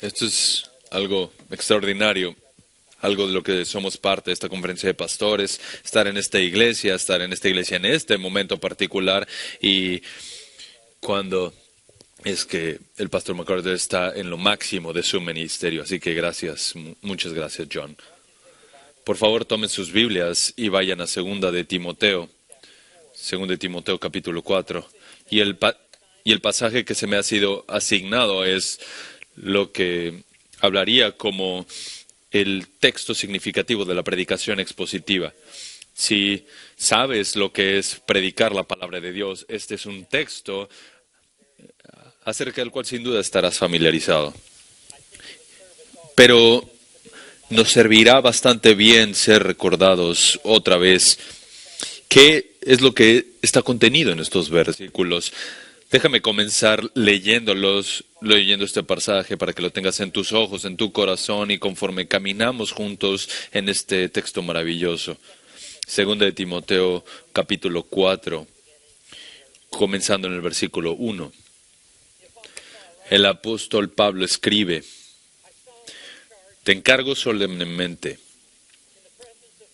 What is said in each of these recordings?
Esto es algo extraordinario, algo de lo que somos parte de esta conferencia de pastores, estar en esta iglesia, en este momento particular y cuando es que el pastor MacArthur está en lo máximo de su ministerio. Así que gracias, muchas gracias, John. Por favor, tomen sus Biblias y vayan a Segunda de Timoteo capítulo 4. Y el pasaje que se me ha sido asignado es lo que hablaría como el texto significativo de la predicación expositiva. Si sabes lo que es predicar la palabra de Dios, este es un texto acerca del cual sin duda estarás familiarizado. Pero nos servirá bastante bien ser recordados otra vez qué es lo que está contenido en estos versículos. Déjame comenzar leyendo este pasaje para que lo tengas en tus ojos, en tu corazón y conforme caminamos juntos en este texto maravilloso. Segunda de Timoteo capítulo 4, comenzando en el versículo 1. El apóstol Pablo escribe: Te encargo solemnemente,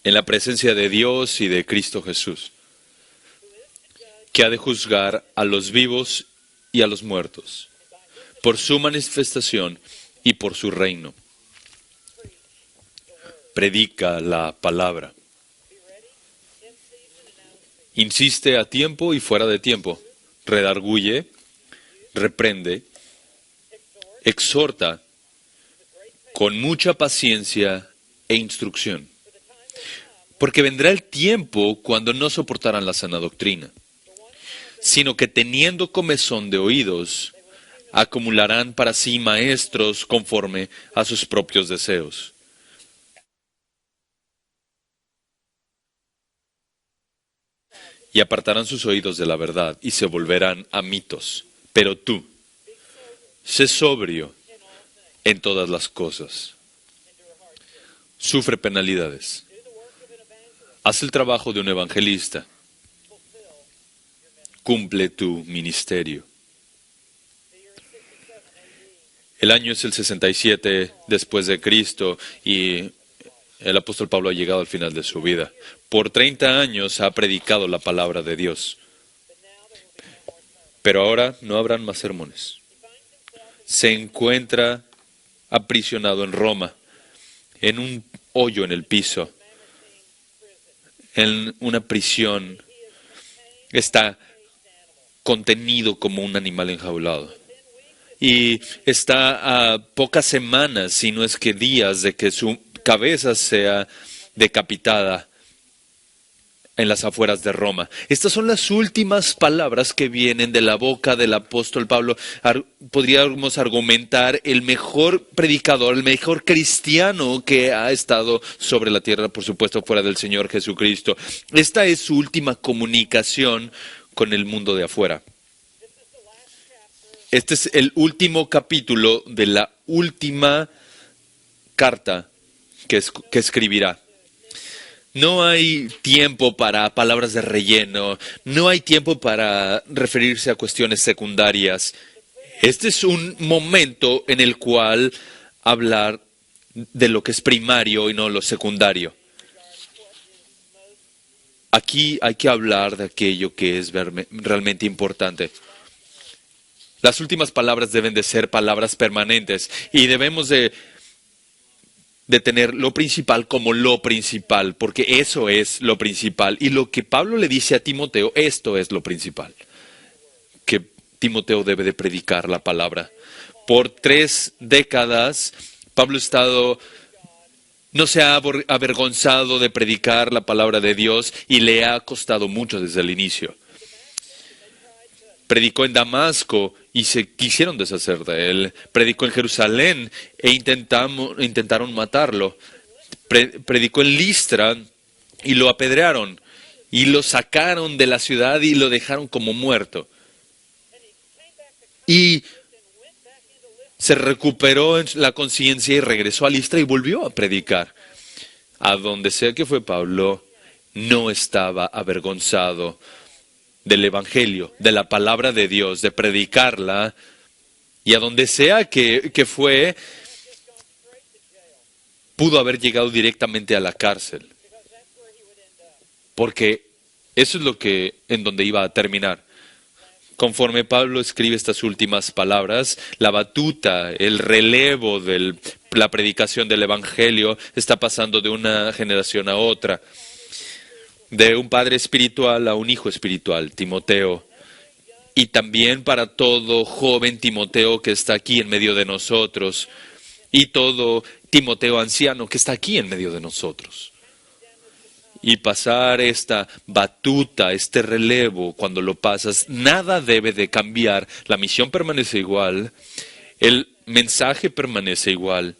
en la presencia de Dios y de Cristo Jesús, que ha de juzgar a los vivos y a los muertos, por su manifestación y por su reino. Predica la palabra. Insiste a tiempo y fuera de tiempo. Redarguye, reprende, exhorta con mucha paciencia e instrucción. Porque vendrá el tiempo cuando no soportarán la sana doctrina, sino que teniendo comezón de oídos, acumularán para sí maestros conforme a sus propios deseos. Y apartarán sus oídos de la verdad y se volverán a mitos. Pero tú, sé sobrio en todas las cosas. Sufre penalidades. Haz el trabajo de un evangelista. Cumple tu ministerio. El año es el 67 después de Cristo y el apóstol Pablo ha llegado al final de su vida. Por 30 años ha predicado la palabra de Dios. Pero ahora no habrán más sermones. Se encuentra aprisionado en Roma, en un hoyo en el piso, en una prisión. Está contenido como un animal enjaulado. Y está a pocas semanas, si no es que días, de que su cabeza sea decapitada en las afueras de Roma. Estas son las últimas palabras que vienen de la boca del apóstol Pablo. Podríamos argumentar el mejor predicador, el mejor cristiano que ha estado sobre la tierra, por supuesto, fuera del Señor Jesucristo. Esta es su última comunicación con el mundo de afuera. Este es el último capítulo de la última carta que escribirá. No hay tiempo para palabras de relleno, no hay tiempo para referirse a cuestiones secundarias. Este es un momento en el cual hablar de lo que es primario y no lo secundario. Aquí hay que hablar de aquello que es realmente importante. Las últimas palabras deben de ser palabras permanentes y debemos de tener lo principal como lo principal, porque eso es lo principal. Y lo que Pablo le dice a Timoteo, esto es lo principal, que Timoteo debe de predicar la palabra. Por 3 décadas, Pablo no se ha avergonzado de predicar la palabra de Dios y le ha costado mucho desde el inicio. Predicó en Damasco y se quisieron deshacer de él. Predicó en Jerusalén e intentaron matarlo. Predicó en Listra y lo apedrearon. Y lo sacaron de la ciudad y lo dejaron como muerto. Y se recuperó en la conciencia y regresó a Listra y volvió a predicar. A donde sea que fue Pablo, no estaba avergonzado del Evangelio, de la palabra de Dios, de predicarla Y a donde sea que fue, pudo haber llegado directamente a la cárcel, porque eso es en donde iba a terminar. Conforme Pablo escribe estas últimas palabras, la batuta, el relevo de la predicación del Evangelio está pasando de una generación a otra, de un padre espiritual a un hijo espiritual, Timoteo. Y también para todo joven Timoteo que está aquí en medio de nosotros, y todo Timoteo anciano que está aquí en medio de nosotros. Y pasar esta batuta, este relevo, cuando lo pasas, nada debe de cambiar. La misión permanece igual, el mensaje permanece igual,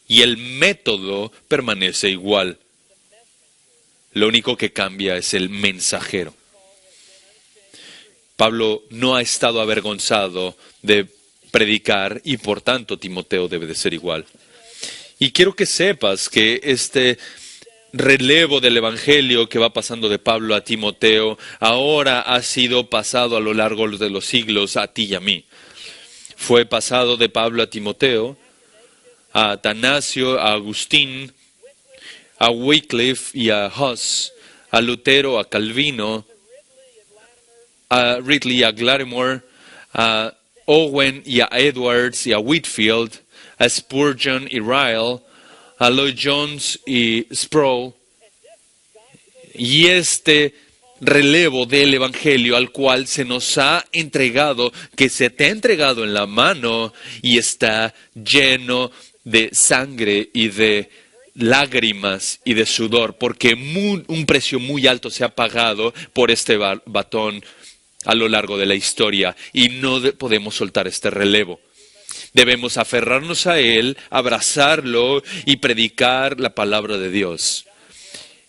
y el método permanece igual. Lo único que cambia es el mensajero. Pablo no ha estado avergonzado de predicar y por tanto Timoteo debe de ser igual. Y quiero que sepas que este relevo del Evangelio que va pasando de Pablo a Timoteo ahora ha sido pasado a lo largo de los siglos a ti y a mí. Fue pasado de Pablo a Timoteo, a Atanasio, a Agustín, a Wycliffe y a Huss, a Lutero, a Calvino, a Ridley, a Gladimore, a Owen y a Edwards y a Whitefield, a Spurgeon y Ryle, a Lloyd Jones y Sproul. Y este relevo del Evangelio al cual se nos ha entregado, que se te ha entregado en la mano y está lleno de sangre y de lágrimas y de sudor, porque un precio muy alto se ha pagado por este batón a lo largo de la historia y no podemos soltar este relevo. Debemos aferrarnos a él, abrazarlo y predicar la palabra de Dios.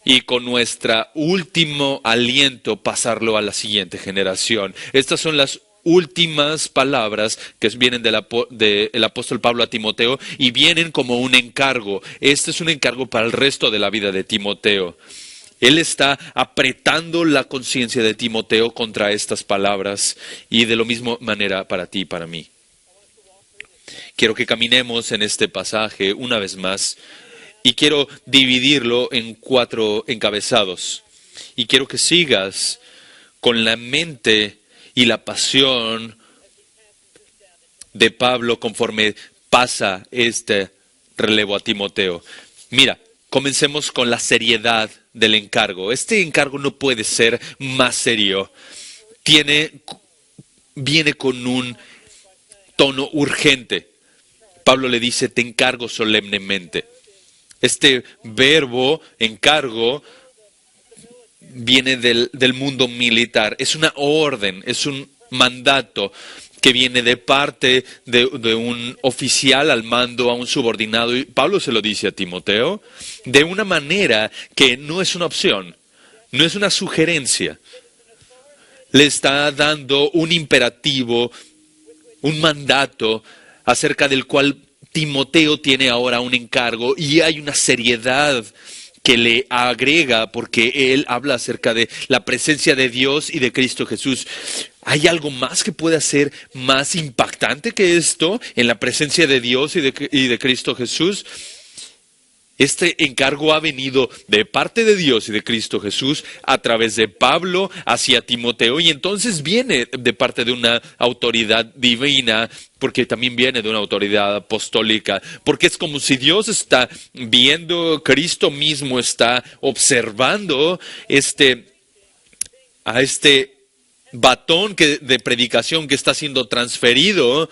Y con nuestro último aliento pasarlo a la siguiente generación. Estas son las últimas palabras que vienen del apóstol Pablo a Timoteo y vienen como un encargo. Este es un encargo para el resto de la vida de Timoteo. Él está apretando la conciencia de Timoteo contra estas palabras y de la misma manera para ti y para mí. Quiero que caminemos en este pasaje una vez más y quiero dividirlo en 4 encabezados. Y quiero que sigas con la mente y la pasión de Pablo conforme pasa este relevo a Timoteo. Mira, comencemos con la seriedad del encargo. Este encargo no puede ser más serio. Viene con un tono urgente. Pablo le dice, te encargo solemnemente. Este verbo, encargo, viene del mundo militar. Es una orden, es un mandato que viene de parte de un oficial al mando a un subordinado. Y Pablo se lo dice a Timoteo de una manera que no es una opción, no es una sugerencia. Le está dando un imperativo, un mandato acerca del cual Timoteo tiene ahora un encargo y hay una seriedad que le agrega porque él habla acerca de la presencia de Dios y de Cristo Jesús. ¿Hay algo más que pueda ser más impactante que esto en la presencia de Dios y de Cristo Jesús? Este encargo ha venido de parte de Dios y de Cristo Jesús a través de Pablo hacia Timoteo y entonces viene de parte de una autoridad divina, porque también viene de una autoridad apostólica, porque es como si Dios está viendo, Cristo mismo está observando a este batón de predicación que está siendo transferido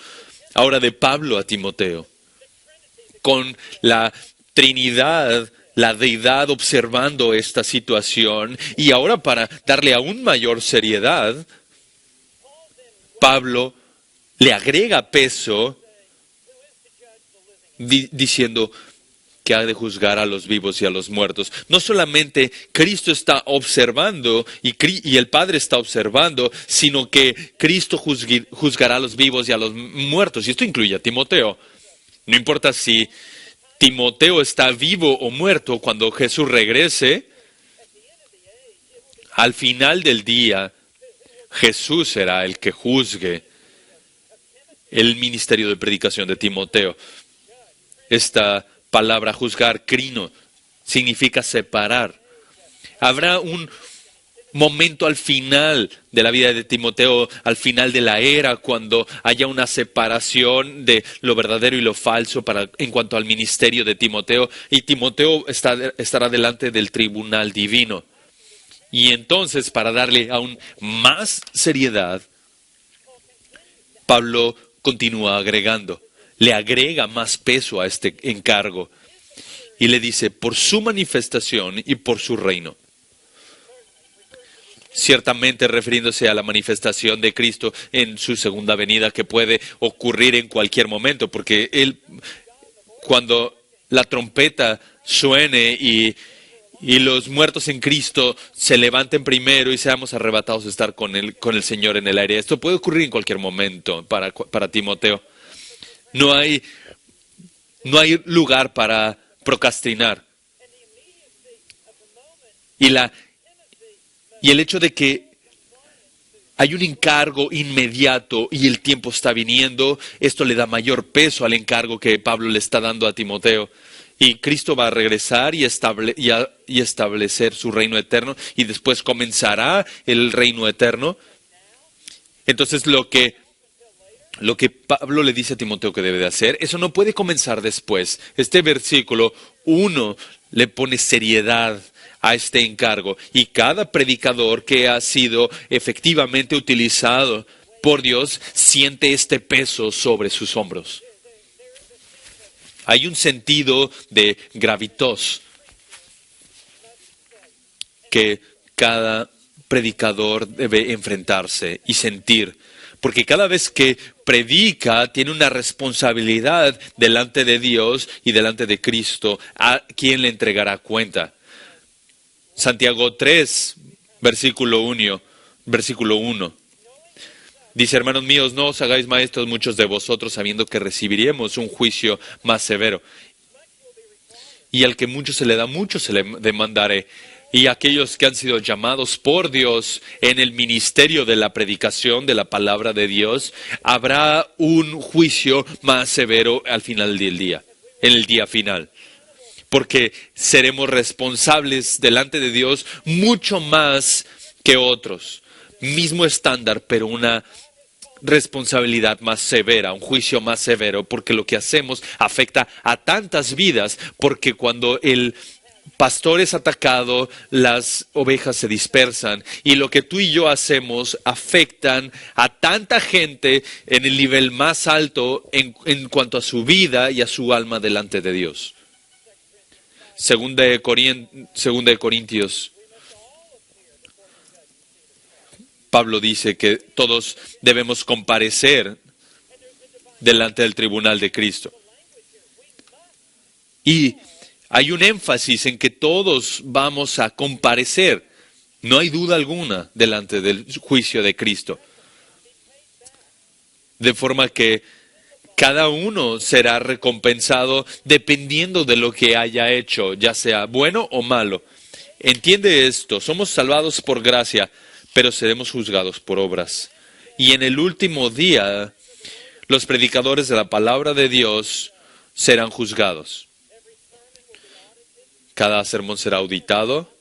ahora de Pablo a Timoteo, con la Trinidad, la deidad observando esta situación, y ahora para darle aún mayor seriedad, Pablo le agrega peso diciendo que ha de juzgar a los vivos y a los muertos. No solamente Cristo está observando y el Padre está observando, sino que Cristo juzgará a los vivos y a los muertos, y esto incluye a Timoteo. No importa si Timoteo está vivo o muerto, cuando Jesús regrese, al final del día, Jesús será el que juzgue el ministerio de predicación de Timoteo. Esta palabra juzgar, crino, significa separar. Habrá un momento al final de la vida de Timoteo, al final de la era, cuando haya una separación de lo verdadero y lo falso en cuanto al ministerio de Timoteo, y Timoteo estará delante del tribunal divino. Y entonces, para darle aún más seriedad, Pablo continúa agregando, le agrega más peso a este encargo y le dice, por su manifestación y por su reino. Ciertamente refiriéndose a la manifestación de Cristo en su segunda venida, que puede ocurrir en cualquier momento, porque cuando la trompeta suene y los muertos en Cristo se levanten primero y seamos arrebatados a estar con el Señor en el aire. Esto puede ocurrir en cualquier momento para Timoteo. No hay lugar para procrastinar. Y el hecho de que hay un encargo inmediato y el tiempo está viniendo, esto le da mayor peso al encargo que Pablo le está dando a Timoteo. Y Cristo va a regresar y establecer su reino eterno, y después comenzará el reino eterno. Entonces lo que Pablo le dice a Timoteo que debe de hacer, eso no puede comenzar después. Este versículo 1 le pone seriedad a este encargo, y cada predicador que ha sido efectivamente utilizado por Dios siente este peso sobre sus hombros. Hay un sentido de gravitas que cada predicador debe enfrentarse y sentir, porque cada vez que predica tiene una responsabilidad delante de Dios y delante de Cristo, a quien le entregará cuenta. Santiago 3, versículo 1. Dice, hermanos míos, no os hagáis maestros muchos de vosotros, sabiendo que recibiremos un juicio más severo. Y al que mucho se le da, mucho se le demandaré. Y aquellos que han sido llamados por Dios en el ministerio de la predicación de la palabra de Dios, habrá un juicio más severo al final del día, en el día final. Porque seremos responsables delante de Dios mucho más que otros. Mismo estándar, pero una responsabilidad más severa, un juicio más severo, porque lo que hacemos afecta a tantas vidas, porque cuando el pastor es atacado, las ovejas se dispersan, y lo que tú y yo hacemos afectan a tanta gente en el nivel más alto en cuanto a su vida y a su alma delante de Dios. Segunda de Corintios, Pablo dice que todos debemos comparecer delante del tribunal de Cristo. Y hay un énfasis en que todos vamos a comparecer, no hay duda alguna, delante del juicio de Cristo. De forma que cada uno será recompensado dependiendo de lo que haya hecho, ya sea bueno o malo. Entiende esto, somos salvados por gracia, pero seremos juzgados por obras. Y en el último día, los predicadores de la palabra de Dios serán juzgados. Cada sermón será auditado,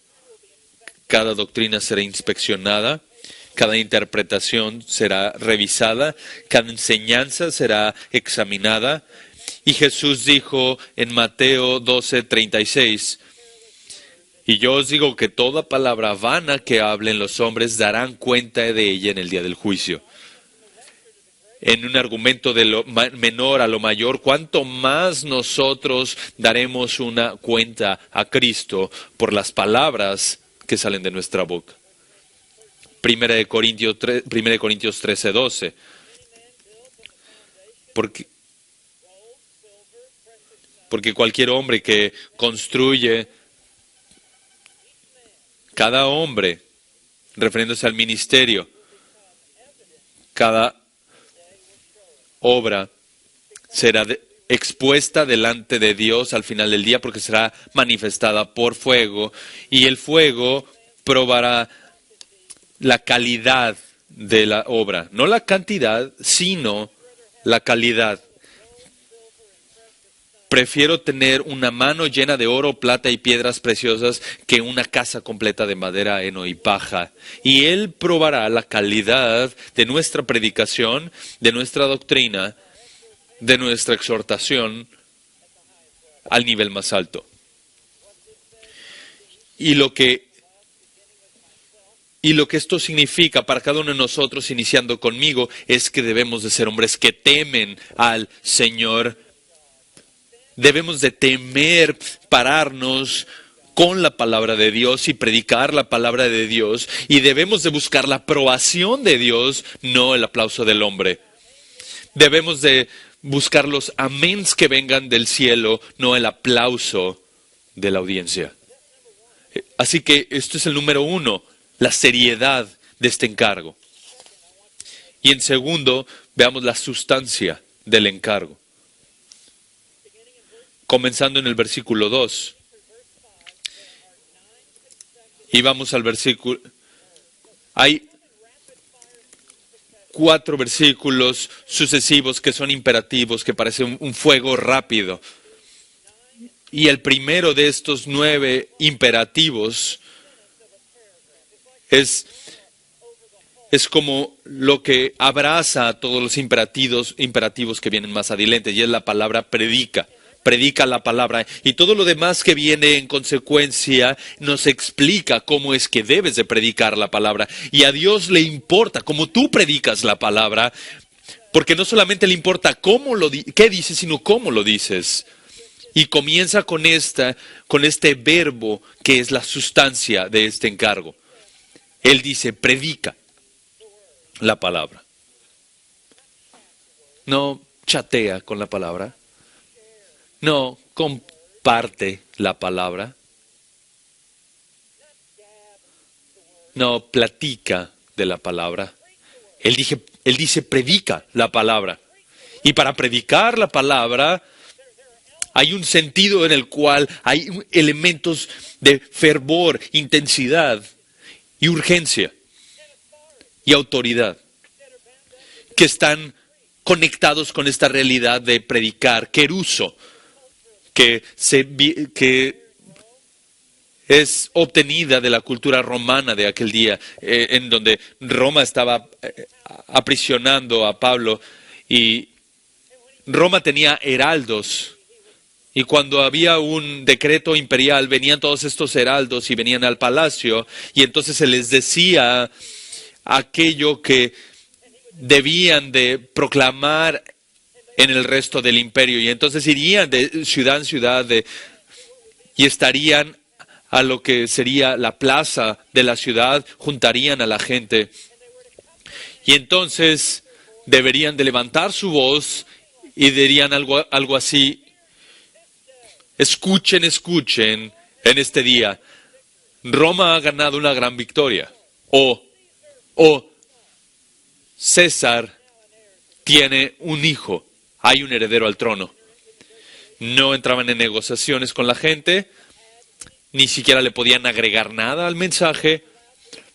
cada doctrina será inspeccionada, cada interpretación será revisada, cada enseñanza será examinada. Y Jesús dijo en Mateo 12:36, y yo os digo que toda palabra vana que hablen los hombres darán cuenta de ella en el día del juicio. En un argumento de lo menor a lo mayor, ¿cuánto más nosotros daremos una cuenta a Cristo por las palabras que salen de nuestra boca? Primera de Corintios 13:12. Porque cualquier hombre que construye, cada hombre, refiriéndose al ministerio, cada obra será expuesta delante de Dios al final del día, porque será manifestada por fuego, y el fuego probará la calidad de la obra, no la cantidad, sino la calidad. Prefiero tener una mano llena de oro, plata y piedras preciosas que una casa completa de madera, heno y paja. Y Él probará la calidad de nuestra predicación, de nuestra doctrina, de nuestra exhortación al nivel más alto. Y lo que esto significa para cada uno de nosotros, iniciando conmigo, es que debemos de ser hombres que temen al Señor. Debemos de temer pararnos con la palabra de Dios y predicar la palabra de Dios. Y debemos de buscar la aprobación de Dios, no el aplauso del hombre. Debemos de buscar los améns que vengan del cielo, no el aplauso de la audiencia. Así que esto es el número 1, la seriedad de este encargo. Y en segundo, veamos la sustancia del encargo. Comenzando en el versículo 2. Y vamos al versículo... Hay 4 versículos sucesivos que son imperativos, que parecen un fuego rápido. Y el primero de estos 9 imperativos es como lo que abraza a todos los imperativos que vienen más adelante, y es la palabra predica. Predica la palabra, y todo lo demás que viene en consecuencia nos explica cómo es que debes de predicar la palabra. Y a Dios le importa cómo tú predicas la palabra, porque no solamente le importa qué dices, sino cómo lo dices. Y comienza con este verbo que es la sustancia de este encargo. Él dice, predica la palabra. No chatea con la palabra. No comparte la palabra. No platica de la palabra. Él dice, predica la palabra. Y para predicar la palabra hay un sentido en el cual hay elementos de fervor, intensidad y urgencia y autoridad que están conectados con esta realidad de predicar, queruso, que es obtenida de la cultura romana de aquel día, en donde Roma estaba aprisionando a Pablo, y Roma tenía heraldos. Y cuando había un decreto imperial, venían todos estos heraldos y venían al palacio, y entonces se les decía aquello que debían de proclamar en el resto del imperio. Y entonces irían de ciudad en ciudad y estarían a lo que sería la plaza de la ciudad, juntarían a la gente. Y entonces deberían de levantar su voz y dirían algo así: escuchen en este día, Roma ha ganado una gran victoria. O César tiene un hijo, hay un heredero al trono. No entraban en negociaciones con la gente, ni siquiera le podían agregar nada al mensaje,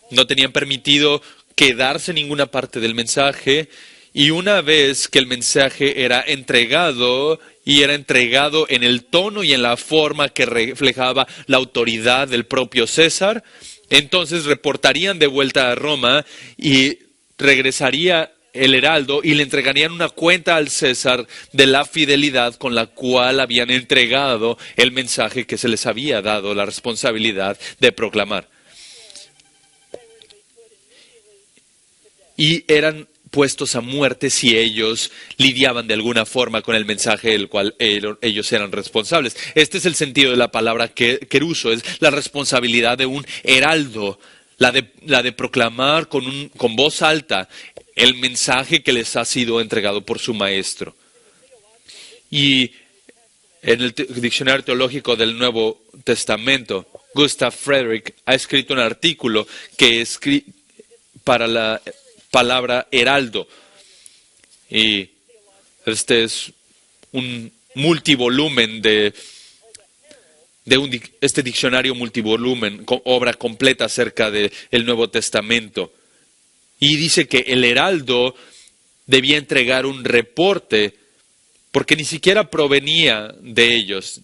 no tenían permitido quedarse en ninguna parte del mensaje, y una vez que el mensaje era entregado, y era entregado en el tono y en la forma que reflejaba la autoridad del propio César, entonces reportarían de vuelta a Roma y regresaría el heraldo y le entregarían una cuenta al César de la fidelidad con la cual habían entregado el mensaje que se les había dado la responsabilidad de proclamar. Y eran puestos a muerte si ellos lidiaban de alguna forma con el mensaje del cual ellos eran responsables. Este es el sentido de la palabra queruso, es la responsabilidad de un heraldo, la de proclamar con voz alta el mensaje que les ha sido entregado por su maestro. Y en el Diccionario Teológico del Nuevo Testamento, Gustav Frederick ha escrito un artículo que para la palabra heraldo. Y este es un multivolumen este diccionario multivolumen, obra completa acerca del Nuevo Testamento. Y dice que el heraldo debía entregar un reporte, porque ni siquiera provenía de ellos.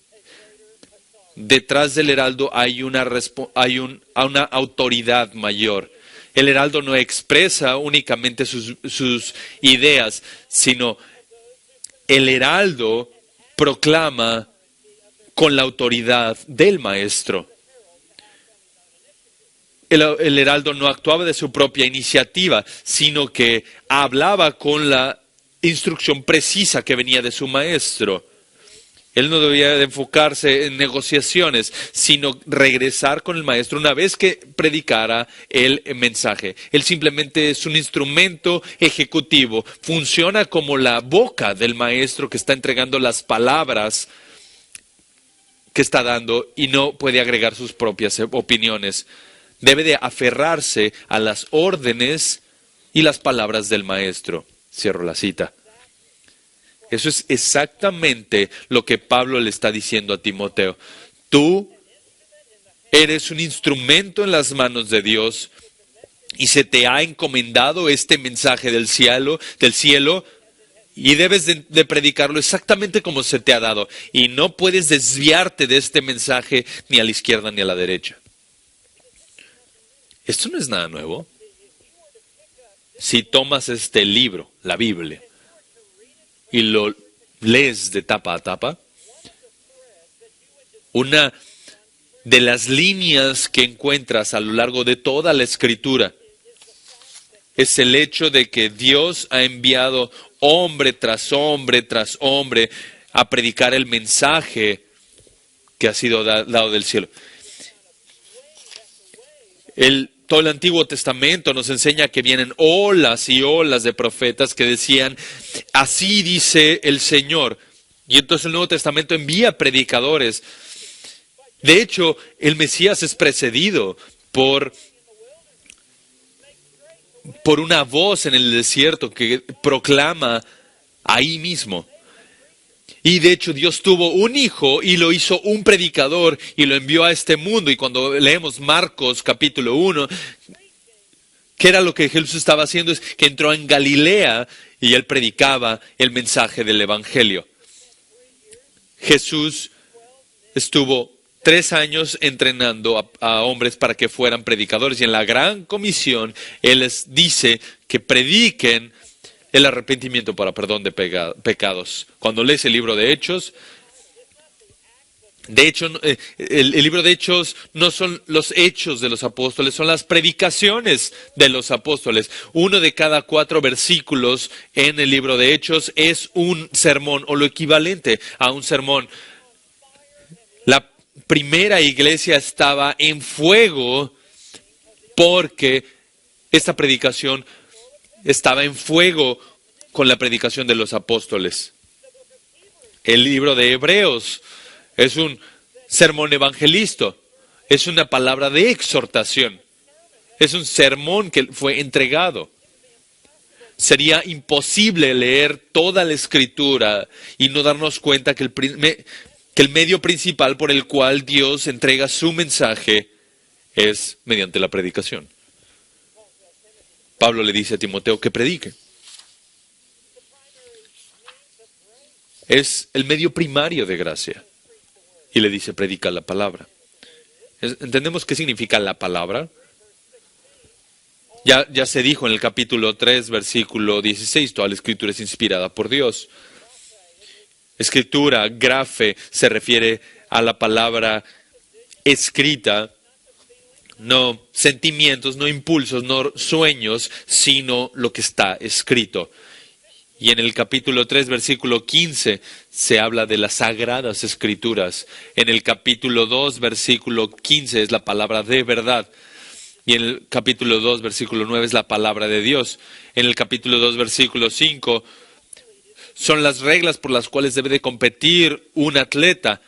Detrás del heraldo hay una autoridad mayor. El heraldo no expresa únicamente sus ideas, sino el heraldo proclama con la autoridad del maestro. El heraldo no actuaba de su propia iniciativa, sino que hablaba con la instrucción precisa que venía de su maestro. Él no debía de enfocarse en negociaciones, sino regresar con el maestro una vez que predicara el mensaje. Él simplemente es un instrumento ejecutivo, funciona como la boca del maestro que está entregando las palabras que está dando y no puede agregar sus propias opiniones. Debe de aferrarse a las órdenes y las palabras del maestro. Cierro la cita. Eso es exactamente lo que Pablo le está diciendo a Timoteo. Tú eres un instrumento en las manos de Dios y se te ha encomendado este mensaje del cielo, y debes de predicarlo exactamente como se te ha dado. Y no puedes desviarte de este mensaje ni a la izquierda ni a la derecha. Esto no es nada nuevo. Si tomas este libro, la Biblia, y lo lees de tapa a tapa, una de las líneas que encuentras a lo largo de toda la Escritura es el hecho de que Dios ha enviado hombre tras hombre tras hombre a predicar el mensaje que ha sido dado del cielo. Todo el Antiguo Testamento nos enseña que vienen olas y olas de profetas que decían, así dice el Señor. Y entonces el Nuevo Testamento envía predicadores. De hecho, el Mesías es precedido por una voz en el desierto que proclama ahí mismo. Y de hecho Dios tuvo un hijo y lo hizo un predicador y lo envió a este mundo. Y cuando leemos Marcos capítulo 1, ¿qué era lo que Jesús estaba haciendo? Es que entró en Galilea y él predicaba el mensaje del Evangelio. Jesús estuvo 3 años entrenando a hombres para que fueran predicadores. Y en la gran comisión, Él les dice que prediquen el arrepentimiento para perdón de pecados. Cuando lees el libro de Hechos, de hecho, el libro de Hechos no son los hechos de los apóstoles, son las predicaciones de los apóstoles. 1 de cada 4 versículos en el libro de Hechos es un sermón o lo equivalente a un sermón. La primera iglesia estaba en fuego porque esta predicación estaba en fuego con la predicación de los apóstoles. El libro de Hebreos es un sermón evangelista, es una palabra de exhortación, es un sermón que fue entregado. Sería imposible leer toda la Escritura y no darnos cuenta que el medio principal por el cual Dios entrega su mensaje es mediante la predicación. Pablo le dice a Timoteo que predique. Es el medio primario de gracia. Y le dice, predica la palabra. ¿Entendemos qué significa la palabra? Ya se dijo en el capítulo 3, versículo 16, toda la Escritura es inspirada por Dios. Escritura, grafe, se refiere a la palabra escrita, no sentimientos, no impulsos, no sueños, sino lo que está escrito. Y en el capítulo 3, versículo 15, se habla de las sagradas escrituras. En el capítulo 2, versículo 15, es la palabra de verdad. Y en el capítulo 2, versículo 9, es la palabra de Dios. En el capítulo 2, versículo 5, son las reglas por las cuales debe de competir un atleta.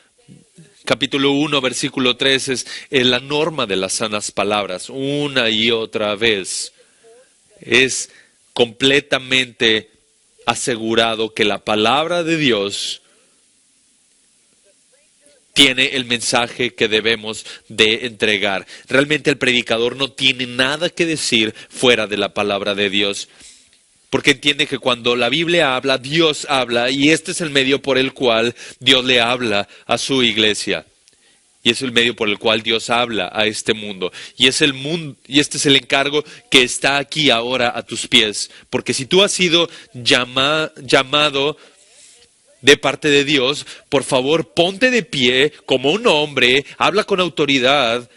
Capítulo 1, versículo 3 es la norma de las sanas palabras, una y otra vez. Es completamente asegurado que la palabra de Dios tiene el mensaje que debemos de entregar. Realmente el predicador no tiene nada que decir fuera de la palabra de Dios. porque entiende que cuando la Biblia habla, Dios habla, y este es el medio por el cual Dios le habla a su iglesia. Y es el medio por el cual Dios habla a este mundo. Y es el mundo, y este es el encargo que está aquí ahora a tus pies. Porque si tú has sido llamado de parte de Dios, por favor, ponte de pie como un hombre, habla con autoridad,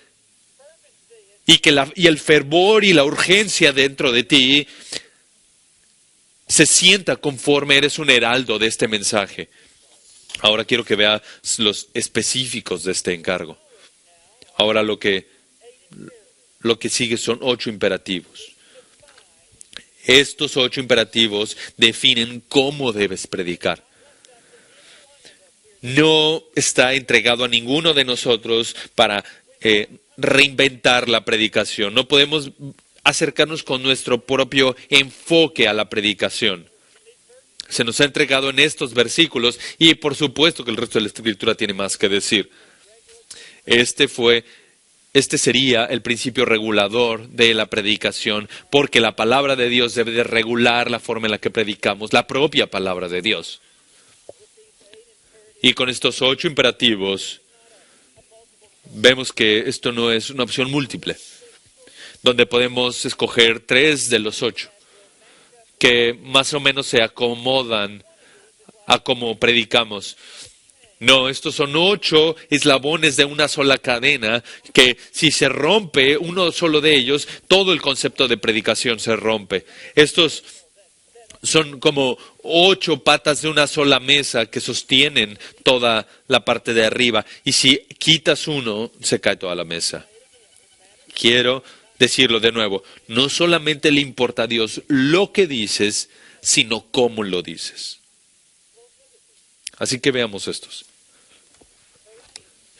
y el fervor y la urgencia dentro de ti se sienta conforme eres un heraldo de este mensaje. Ahora quiero que veas los específicos de este encargo. Ahora lo que sigue son 8 imperativos. Estos 8 imperativos definen cómo debes predicar. No está entregado a ninguno de nosotros para reinventar la predicación. No podemos acercarnos con nuestro propio enfoque a la predicación. Se nos ha entregado en estos versículos y por supuesto que el resto de la Escritura tiene más que decir. Este sería el principio regulador de la predicación, porque la palabra de Dios debe de regular la forma en la que predicamos, la propia palabra de Dios. Y con estos 8 imperativos, vemos que esto no es una opción múltiple, donde podemos escoger 3 de los 8. Que más o menos se acomodan a cómo predicamos. No, estos son 8 eslabones de una sola cadena, que si se rompe uno solo de ellos, todo el concepto de predicación se rompe. Estos son como 8 patas de una sola mesa que sostienen toda la parte de arriba. Y si quitas uno, se cae toda la mesa. Quiero decirlo de nuevo, no solamente le importa a Dios lo que dices, sino cómo lo dices. Así que veamos estos.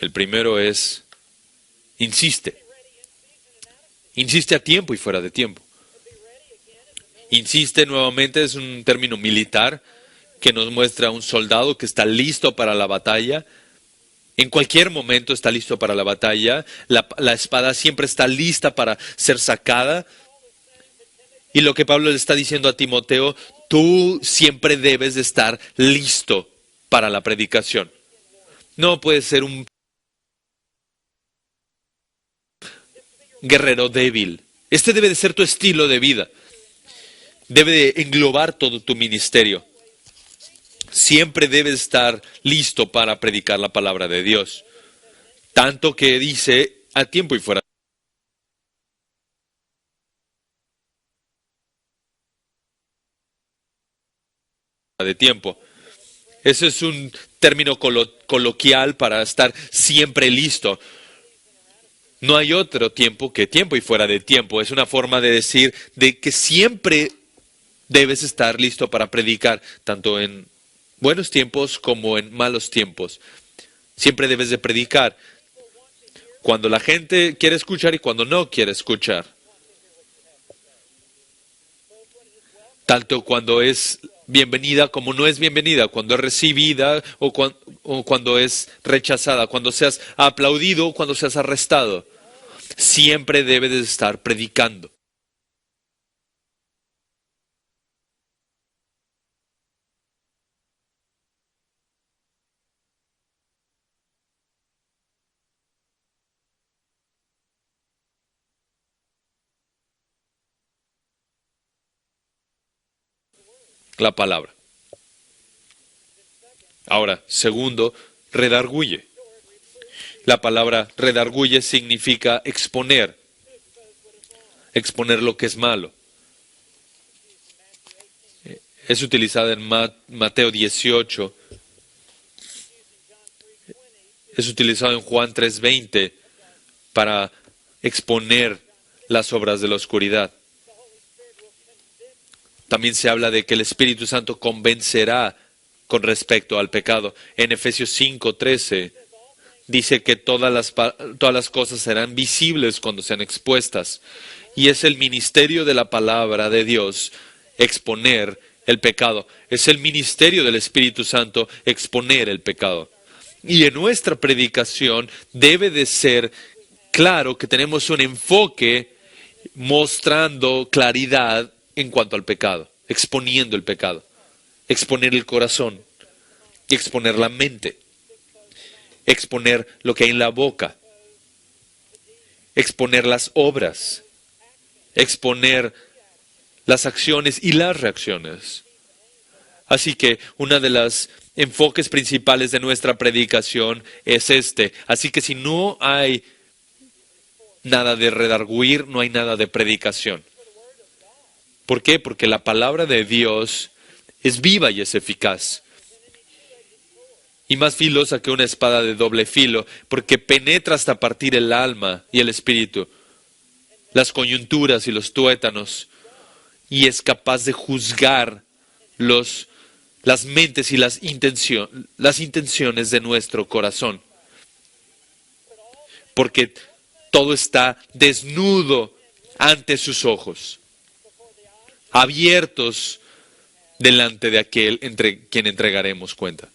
El primero es, insiste. Insiste a tiempo y fuera de tiempo. Insiste nuevamente, es un término militar que nos muestra a un soldado que está listo para la batalla. En cualquier momento está listo para la batalla. La espada siempre está lista para ser sacada. Y lo que Pablo le está diciendo a Timoteo, tú siempre debes de estar listo para la predicación. No puedes ser un guerrero débil. Este debe de ser tu estilo de vida. Debe de englobar todo tu ministerio. Siempre debes estar listo para predicar la palabra de Dios. Tanto que dice a tiempo y fuera de tiempo. Ese es un término coloquial para estar siempre listo. No hay otro tiempo que tiempo y fuera de tiempo. Es una forma de decir de que siempre debes estar listo para predicar, tanto en buenos tiempos como en malos tiempos. Siempre debes de predicar cuando la gente quiere escuchar y cuando no quiere escuchar. Tanto cuando es bienvenida como no es bienvenida, cuando es recibida o cuando es rechazada, cuando seas aplaudido o cuando seas arrestado. Siempre debes de estar predicando. La palabra. Ahora, segundo, redarguye. La palabra redarguye significa exponer. Exponer lo que es malo. Es utilizada en Mateo 18. Es utilizado en Juan 3:20 para exponer las obras de la oscuridad. También se habla de que el Espíritu Santo convencerá con respecto al pecado. En Efesios 5:13 dice que todas las cosas serán visibles cuando sean expuestas. Y es el ministerio de la palabra de Dios exponer el pecado. Es el ministerio del Espíritu Santo exponer el pecado. Y en nuestra predicación debe de ser claro que tenemos un enfoque mostrando claridad en cuanto al pecado. exponiendo el pecado, exponer el corazón, exponer la mente, exponer lo que hay en la boca, exponer las obras, exponer las acciones y las reacciones. Así que uno de los enfoques principales de nuestra predicación es este. Así que si no hay nada de redarguir, no hay nada de predicación. ¿Por qué? Porque la palabra de Dios es viva y es eficaz. Y más filosa que una espada de doble filo, porque penetra hasta partir el alma y el espíritu, las coyunturas y los tuétanos, y es capaz de juzgar las mentes y las intenciones de nuestro corazón. Porque todo está desnudo ante sus ojos, abiertos delante de aquel entre quien entregaremos cuenta.